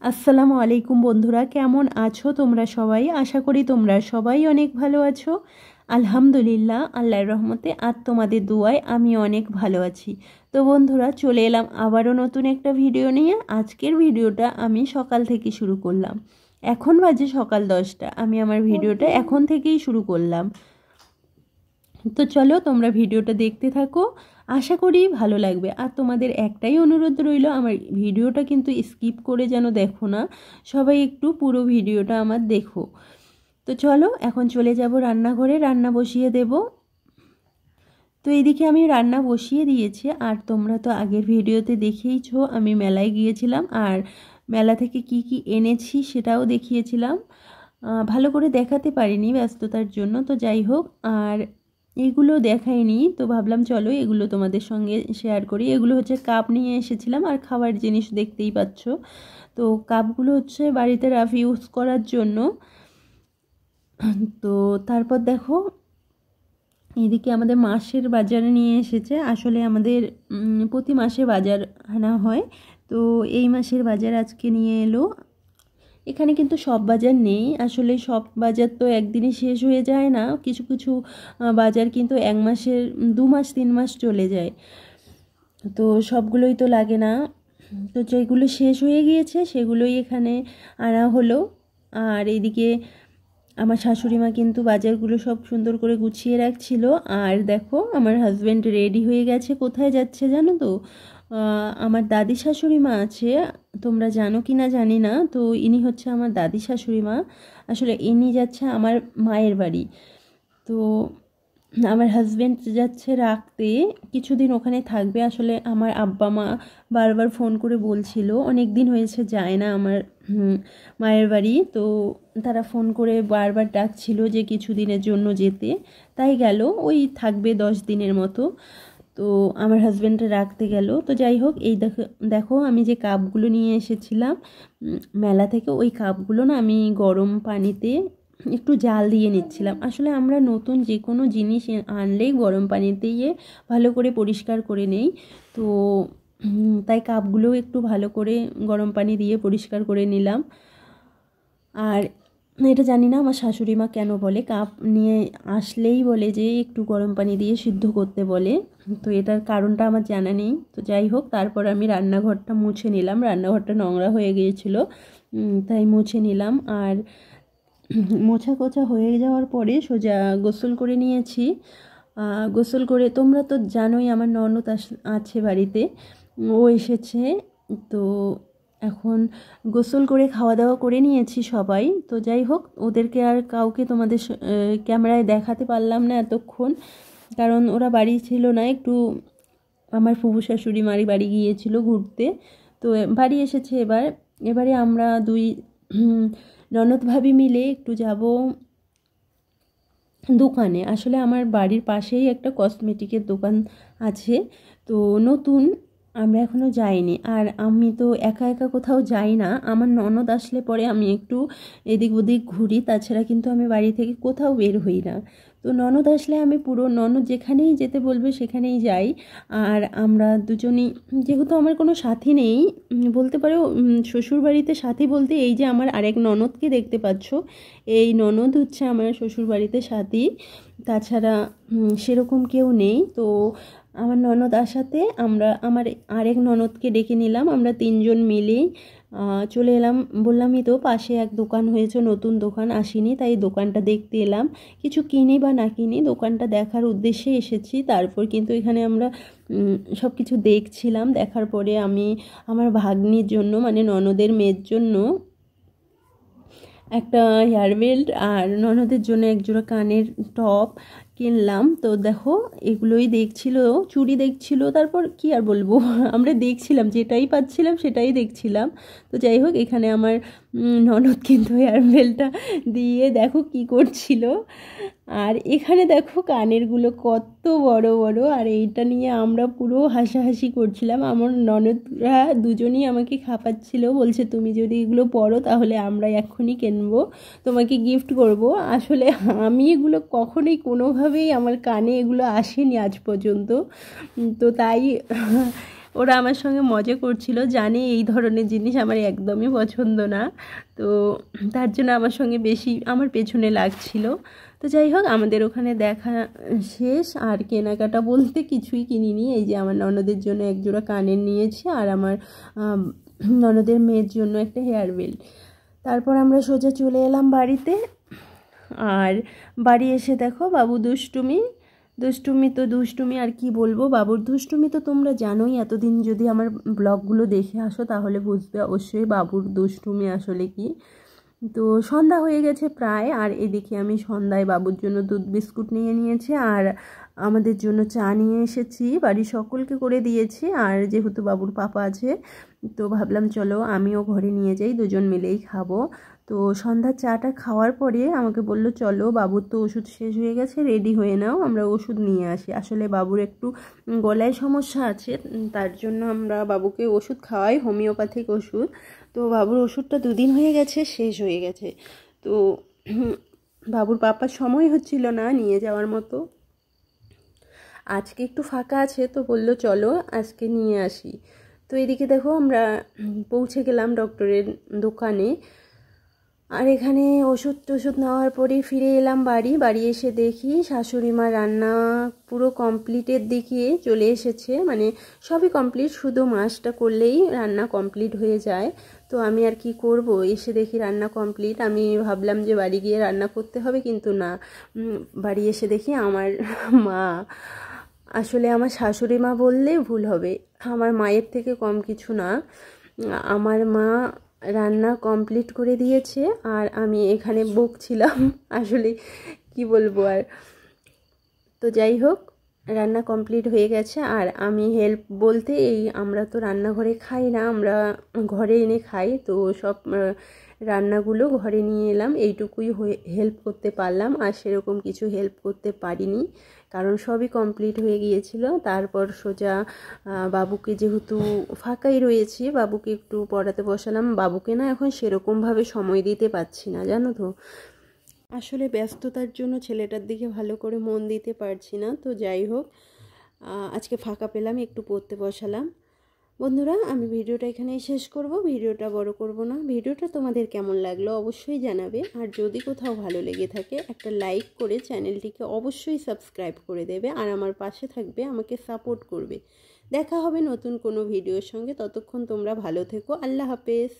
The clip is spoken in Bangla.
আসসালামু আলাইকুম বন্ধুরা, কেমন আছো তোমরা সবাই? আশা করি তোমরা সবাই অনেক ভালো আছো। আলহামদুলিল্লাহ, আল্লাহর রহমতে আর তোমাদের দুয়ায় আমি অনেক ভালো আছি। তো বন্ধুরা, চলে এলাম আবারও নতুন একটা ভিডিও নিয়ে। আজকের ভিডিওটা আমি সকাল থেকে শুরু করলাম। এখন বাজে সকাল 10টা। আমি আমার ভিডিওটা এখন থেকেই শুরু করলাম। তো চলো তোমরা ভিডিওটা দেখতে থাকো, আশা করি ভালো লাগবে। আর তোমাদের একটাই অনুরোধ রইল, আমার ভিডিওটা কিন্তু স্কিপ করে যেন দেখো না, সবাই একটু পুরো ভিডিওটা আমার দেখো। তো চলো এখন চলে যাব রান্নাঘরে, রান্না বসিয়ে দেব। তো এইদিকে আমি রান্না বসিয়ে দিয়েছি। আর তোমরা তো আগের ভিডিওতে দেখেইছো আমি মেলায় গিয়েছিলাম, আর মেলা থেকে কি কি এনেছি সেটাও দেখিয়েছিলাম। ভালো করে দেখাতে পারিনি ব্যস্ততার জন্য, তো যাই হোক। আর এগুলো দেখাইনি, তো ভাবলাম চলো এগুলো তোমাদের সঙ্গে শেয়ার করি। এগুলো হচ্ছে কাপ নিয়ে এসেছিলাম, আর খাবার জিনিস দেখতেই পাচ্ছ। তো কাপগুলো হচ্ছে বাড়িতে রাফ ইউজ করার জন্য। তো তারপর দেখো এদিকে আমাদের মাসের বাজার নিয়ে এসেছে। আসলে আমাদের প্রতি মাসে বাজার আনা হয়, তো এই মাসের বাজার আজকে নিয়ে এলো। এখানে কিন্তু সব বাজার নেই, আসলে সব বাজার তো একদিনে শেষ হয়ে যায় না। কিছু কিছু বাজার কিন্তু 1 মাসের 2 মাস 3 মাস চলে যায়, তো সবগুলোই তো লাগে না। তো যেগুলো শেষ হয়ে গিয়েছে সেগুলোই এখানে আনা হলো। আর এদিকে আমার শাশুড়ি মা কিন্তু বাজারগুলো সব সুন্দর করে গুছিয়ে রাখছিল। আর দেখো আমার হাজব্যান্ড রেডি হয়ে গেছে। কোথায় যাচ্ছে জানো তো? আমার দাদি শাশুড়ি মা আছে, তোমরা জানো কি না জানি না। তো ইনি হচ্ছে আমার দাদি শাশুড়ি মা। আসলে ইনি যাচ্ছে আমার মায়ের বাড়ি। তো আমার হাজব্যান্ড যাচ্ছে রাখতে, কিছুদিন ওখানে থাকবে। আসলে আমার আব্বা মা বারবার ফোন করে বলছিল, অনেক দিন হয়েছে যায় না আমার মায়ের বাড়ি। তো তারা ফোন করে বারবার ডাকছিল যে কিছু দিনের জন্য যেতে, তাই গেল। ওই থাকবে 10 দিনের মতো। তো আমার হাজব্যান্ডটা রাখতে গেল। তো যাই হোক, এই দেখো দেখো আমি যে কাপগুলো নিয়ে এসেছিলাম মেলা থেকে, ওই কাপগুলো না আমি গরম পানিতে একটু জাল দিয়ে নিচ্ছিলাম। আসলে আমরা নতুন যে কোনো জিনিস আনলেই গরম পানিতে ভালো করে পরিষ্কার করে নেই। তো তাই কাপগুলোও একটু ভালো করে গরম পানি দিয়ে পরিষ্কার করে নিলাম। আর এটা জানি না আমার শাশুড়ি মা কেন বলে, কাপ নিয়ে আসলেই বলে যে একটু গরম পানি দিয়ে সিদ্ধ করতে বলে। তো এটার কারণটা আমার জানা নেই। তো যাই হোক, তারপর আমি রান্নাঘরটা মুছে নিলাম। রান্নাঘরটা নোংরা হয়ে গিয়েছিল, তাই মুছে নিলাম। আর মোছা কোছা হয়ে যাওয়ার পরে সোজা গোসল করে নিয়েছি। গোসল করে, তোমরা তো জানোই আমার ননদ আছে বাড়িতে, ও এসেছে। তো এখন গোসল করে খাওয়া দাওয়া করে নিয়েছি সবাই। তো যাই হোক, ওদেরকে আর কাউকে তোমাদের ক্যামেরায় দেখাতে পারলাম না এতক্ষণ, কারণ ওরা বাড়ি ছিল না। একটু আমার ফুফু শাশুড়ি মারি বাড়ি গিয়েছিল ঘুরতে, তো বাড়ি এসেছে এবারে আমরা দুই ননদ ভাবি মিলে একটু যাব দোকানে। আসলে আমার বাড়ির পাশেই একটা কসমেটিকের দোকান আছে, তো নতুন, আমরা এখনও যাইনি। আর আমি তো একা একা কোথাও যাই না, আমার ননদ আসলে পরে আমি একটু এদিক ওদিক ঘুরি, তাছাড়া কিন্তু আমি বাড়ি থেকে কোথাও বের হই না। তো ননদ আসলে আমি পুরো, ননদ যেখানেই যেতে বলবে সেখানেই যাই। আর আমরা দুজনই, যেহেতু আমার কোনো সাথী নেই বলতে পারো, শ্বশুরবাড়িতে সাথী বলতে এই যে আমার আরেক ননদকে দেখতে পাচ্ছ, এই ননদ হচ্ছে আমার শ্বশুরবাড়িতে সাথী, তাছাড়া সেরকম কেউ নেই। তো আমার ননদ আসাতে আমরা আমার আরেক ননদকে ডেকে নিলাম, আমরা 3 জন মিলেই চলে এলাম। বললামই তো পাশে এক দোকান হয়েছে, নতুন দোকান, আসিনি, তাই দোকানটা দেখতে এলাম। কিছু কিনি বা না কিনি, দোকানটা দেখার উদ্দেশ্যে এসেছি। তারপর কিন্তু এখানে আমরা সব কিছু দেখছিলাম। দেখার পরে আমি আমার ভাগ্নির জন্য, মানে ননদের মেয়ের জন্য একটা হেয়ার বেল্ট, আর ননদের জন্য একজোড়া কানের টপ কিনলাম। তো দেখো এগুলোই দেখছিল, চুড়ি দেখছিল, তারপর কি আর বলবো আমরা দেখছিলাম, যেটাই পাচ্ছিলাম সেটাই দেখছিলাম। তো যাই হোক, এখানে আমার ননদ কিন্তু হেয়ার বেল্টটা দিয়ে দেখো কি করছিল। আর এখানে দেখো কানেরগুলো কত বড় বড়, আর এইটা নিয়ে আমরা পুরো হাসাহাসি করছিলাম। আমার ননদরা দুজনই আমাকে খাপাচ্ছিল, বলছে তুমি যদি এগুলো পরো তাহলে আমরা এক্ষুনি কিনবো, তোমাকে গিফট করব। আসলে আমি এগুলো কখনোই কোনোভাবেই আমার কানে এগুলো আসেনি আজ পর্যন্ত। তো তাই ওরা আমার সঙ্গে মজা করছিল, জানে এই ধরনের জিনিস আমার একদমই পছন্দ না, তো তার জন্য আমার সঙ্গে বেশি আমার পেছনে লাগছিল। তো যাই হোক, আমাদের ওখানে দেখা শেষ, আর কেনাকাটা বলতে কিছুই কিনিনি। এই যে আমার ননদের জন্য একজোড়া কানের নিয়েছি, আর আমার ননদের মেয়ের জন্য একটা হেয়ার বেল্ট। তারপর আমরা সোজা চলে এলাম বাড়িতে। আর বাড়ি এসে দেখো বাবু দুষ্টুমি আর কি বলবো। বাবুর দুষ্টুমি তো তোমরা জানোই, এতদিন যদি আমার ব্লগগুলো দেখে আসো তাহলে বুঝবে অবশ্যই বাবুর দুষ্টুমি আসলে কি। তো সন্ধ্যা হয়ে গেছে প্রায়, আর এদিকে আমি সন্ধ্যায় বাবুর জন্য দুধ বিস্কুট নিয়ে নিয়েছি, আর আমাদের জন্য চা নিয়ে এসেছি, বাড়ির সকলকে করে দিয়েছি। আর যেহেতু বাবুর পাপা আছে, তো ভাবলাম চলো আমিও ঘরে নিয়ে যাই, দুজন মিলেই খাবো। তো সন্ধ্যার চাটা খাওয়ার পরে আমাকে বলল চলো, বাবুর তো ওষুধ শেষ হয়ে গেছে, রেডি হয়ে নাও, আমরা ওষুধ নিয়ে আসি। আসলে বাবুর একটু গলায় সমস্যা আছে, তার জন্য আমরা বাবুকে ওষুধ খাওয়াই, হোমিওপ্যাথিক ওষুধ। তো বাবুর ওষুধটা 2 দিন হয়ে গেছে, শেষ হয়ে গেছে। তো বাবুর পাপার সময় হচ্ছিল না নিয়ে যাওয়ার মতো। আজকে একটু ফাঁকা আছে, তো বললো চলো আজকে নিয়ে আসি। তো এদিকে দেখো আমরা পৌঁছে গেলাম ডক্টরের দোকানে। আর এখানে ওষুধ টষুধ নেওয়ার পরে ফিরে এলাম বাড়ি এসে দেখি শাশুড়ি মা রান্না পুরো কমপ্লিটের দিকে চলে এসেছে, মানে সবই কমপ্লিট, শুধু মাছটা করলেই রান্না কমপ্লিট হয়ে যায়। তো আমি আর কি করব, এসে দেখি রান্না কমপ্লিট। আমি ভাবলাম যে বাড়ি গিয়ে রান্না করতে হবে, কিন্তু না, বাড়ি এসে দেখি আমার মা, আসলে আমার শাশুড়ি মা বললেই ভুল হবে, আমার মায়ের থেকে কম কিছু না, আমার মা রান্না কমপ্লিট করে দিয়েছে, আর আমি এখানে বকছিলাম আসলে কি বলবো আর। তো যাই হোক, রান্না কমপ্লিট হয়ে গেছে, আর আমি হেল্প বলতে এই আমরা তো রান্নাঘরে খাই না, আমরা ঘরে এনে খাই, তো সব রান্নাগুলো ঘরে নিয়ে এলাম, এইটুকুই হেল্প করতে পারলাম, আর সেরকম কিছু হেল্প করতে পারিনি, কারণ সবই কমপ্লিট হয়ে গিয়েছিল। তারপর সোজা বাবুকে, যেহেতু ফাঁকাই রয়েছি, বাবুকে একটু পড়াতে বসালাম। বাবুকে না এখন সেরকমভাবে সময় দিতে পারছি না, জানো তো, আসলে ব্যস্ততার জন্য ছেলেটার দিকে ভালো করে মন দিতে পারছি না। তো যাই হোক, আজকে ফাঁকা পেলাম, একটু পড়তে বসালাম। বন্ধুরা, আমি ভিডিওটা এখানেই শেষ করব, ভিডিওটা বড় করব না। ভিডিওটা তোমাদের কেমন লাগলো অবশ্যই জানাবে, আর যদি কোথাও ভালো লেগে থাকে একটা লাইক করে চ্যানেলটিকে অবশ্যই সাবস্ক্রাইব করে দেবে, আর আমার পাশে থাকবে, আমাকে সাপোর্ট করবে। দেখা হবে নতুন কোনো ভিডিওর সঙ্গে, ততক্ষণ তোমরা ভালো থেকো। আল্লাহ হাফেজ।